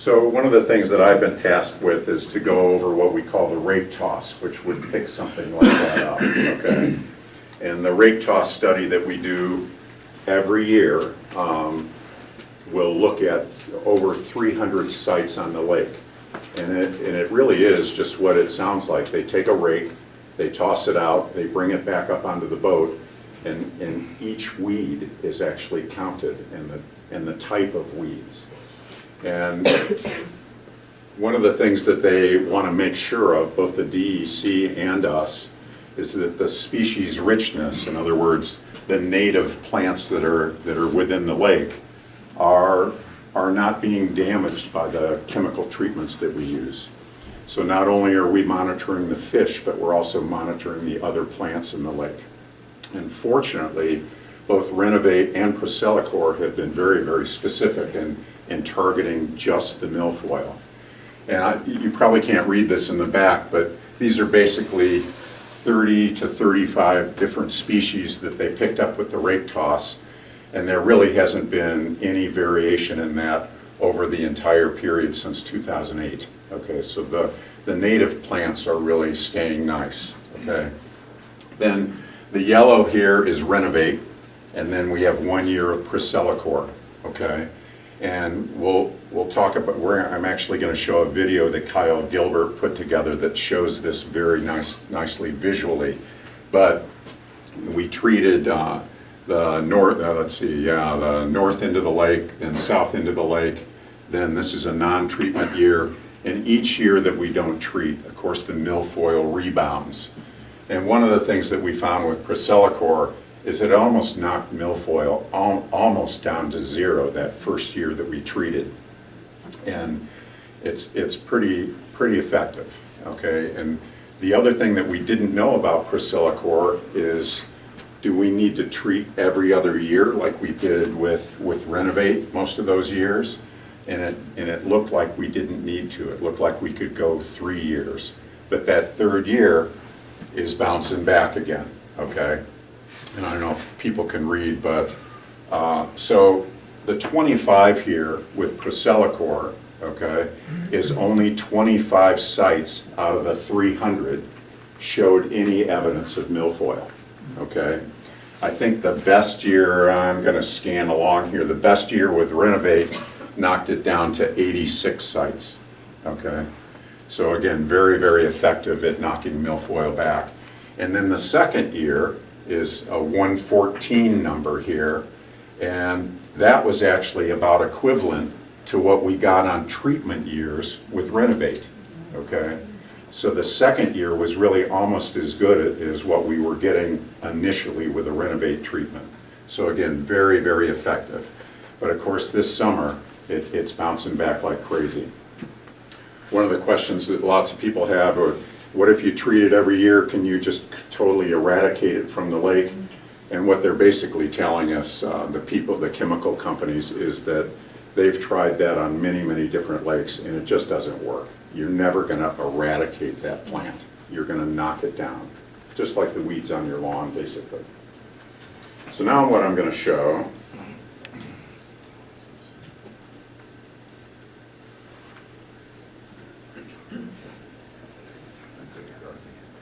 So one of the things that I've been tasked with is to go over what we call the rake toss, which would pick something like that up, okay? And the rake toss study that we do every year will look at over 300 sites on the lake. And it really is just what it sounds like. They take a rake, they toss it out, they bring it back up onto the boat, and each weed is actually counted and the type of weeds. And one of the things that they want to make sure of, both the DEC and us, is that the species richness, in other words, the native plants that are within the lake, are not being damaged by the chemical treatments that we use. So not only are we monitoring the fish, but we're also monitoring the other plants in the lake. And fortunately, both Renovate and Procelicor have been very, very specific in targeting just the milfoil. And you probably can't read this in the back, but these are basically 30 to 35 different species that they picked up with the rake toss, and there really hasn't been any variation in that over the entire period since 2008. Okay, so the native plants are really staying nice. Okay, then the yellow here is Renovate, and then we have 1 year of Procelicor. Okay, and we'll talk about I'm actually going to show a video that Kyle Gilbert put together that shows this very nicely visually. But we treated the north, the north end of the lake, then south end of the lake. Then this is a non-treatment year, and each year that we don't treat, of course, the milfoil rebounds. And one of the things that we found with Procelicor is it almost knocked milfoil almost down to zero that first year that we treated. And it's pretty effective, okay? And the other thing that we didn't know about Procelicor is, do we need to treat every other year like we did with Renovate most of those years? And it looked like we didn't need to. It looked like we could go 3 years. But that third year is bouncing back again, okay? And I don't know if people can read, but so the 25 here with Procelicor, okay, is only 25 sites out of the 300 showed any evidence of milfoil, okay? I think the best year, I'm going to scan along here, the best year with Renovate knocked it down to 86 sites, okay? So again, very, very effective at knocking milfoil back. And then the second year is a 114 number here, and that was actually about equivalent to what we got on treatment years with Renovate, okay? So the second year was really almost as good as what we were getting initially with the Renovate treatment. So again, very, very effective. But of course this summer, it's bouncing back like crazy. One of the questions that lots of people have are, what if you treat it every year? Can you just totally eradicate it from the lake? And what they're basically telling us, the chemical companies, is that they've tried that on many, many different lakes, and it just doesn't work. You're never going to eradicate that plant. You're going to knock it down, just like the weeds on your lawn, basically. So now what I'm going to show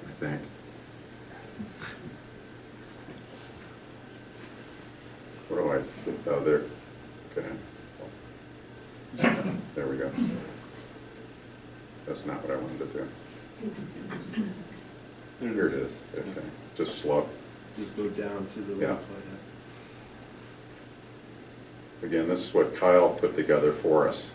I think. What do I put out there? Okay. There we go. That's not what I wanted to do. Here it is. Okay. Just slow. Just go down to the Yeah. left. Again, this is what Kyle put together for us.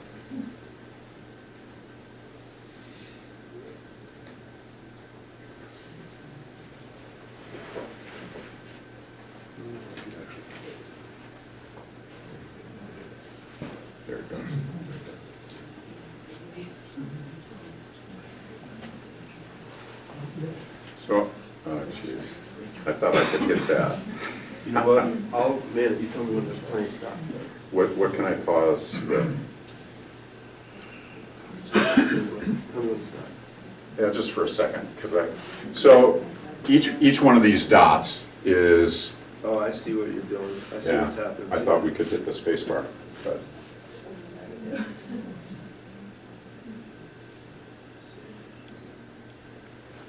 There it goes. So, oh jeez, I thought I could get that. You know what? Man, you tell me when there's playing stop. What can I pause with? Tell me when to stop. Yeah, just for a second, so each one of these dots is. Oh, I see what you're doing. I see Yeah, what's happening. I thought we could hit the space bar, but.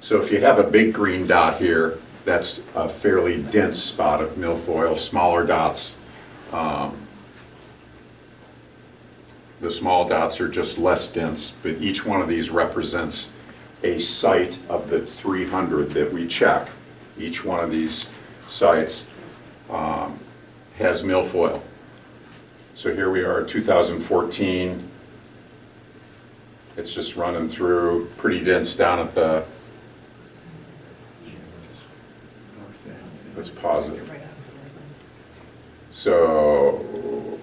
So if you have a big green dot here, that's a fairly dense spot of milfoil. Smaller dots, the small dots are just less dense, but each one of these represents a site of the 300 that we check. Each one of these sites has milfoil. So here we are, 2014. It's just running through, pretty dense down at the, let's pause it. So,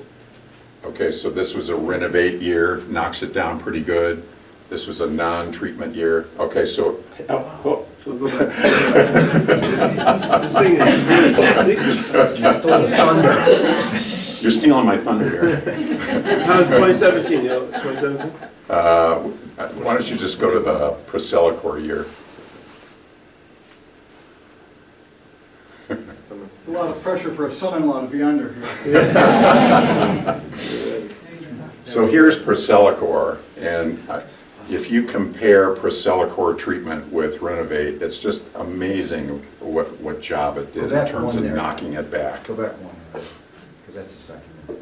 okay, so this was a renovate year, knocks it down pretty good. This was a non-treatment year. Okay, so, oh, We'll go back. This thing is You stole the thunder. you're stealing my thunder here. how's 2017, you know, 2017? Why don't you just go to the Procellacor year? It's a lot of pressure for a son-in-law to be under here. So here's Procellacor, and if you compare Procellacor treatment with Renovate, it's just amazing what job it did Go in back terms one of there. knocking it back. Go back one, because that's the second one.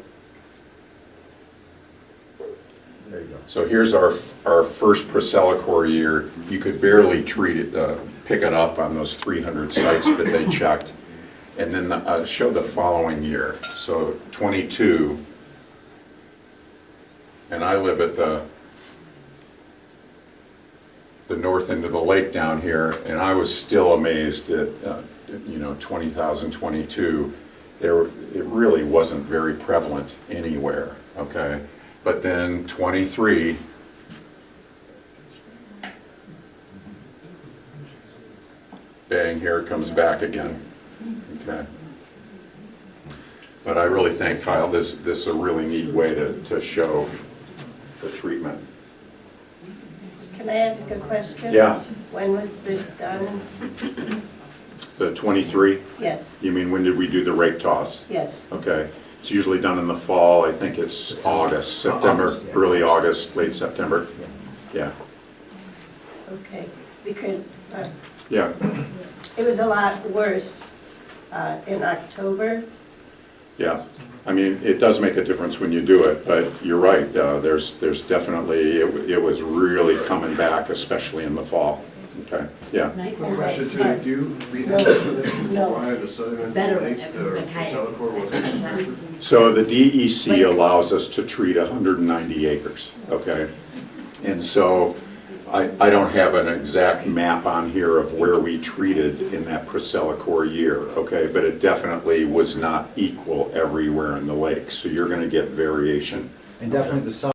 There you go. So here's our first Procellacor year. You could barely treat it, pick it up on those 300 sites that they checked. And then show the following year. So 22, and I live at the north end of the lake down here, and I was still amazed at, 2022. It really wasn't very prevalent anywhere, okay? But then 23, bang, here it comes back again, okay? But I really think, Kyle, this is a really neat way to show the treatment. Can I ask a question? Yeah. When was this done? The 23, Yes, you mean when did we do the rake toss? yes. Okay, it's usually done in the fall. I think it's August, September, August, yeah. early August, late September. Yeah, Okay, because yeah, it was a lot worse in October. yeah. I mean, it does make a difference when you do it, but you're right. There's definitely, it was really coming back, especially in the fall. Okay, yeah. Nice Quick and question light. too, do you read that definition? No. Why the southern It's better lake, when Procellacor wasn't? So the DEC allows us to treat 190 acres, okay? And so I don't have an exact map on here of where we treated in that Procellacor year, okay? But it definitely was not equal everywhere in the lake, so you're gonna get variation. And definitely the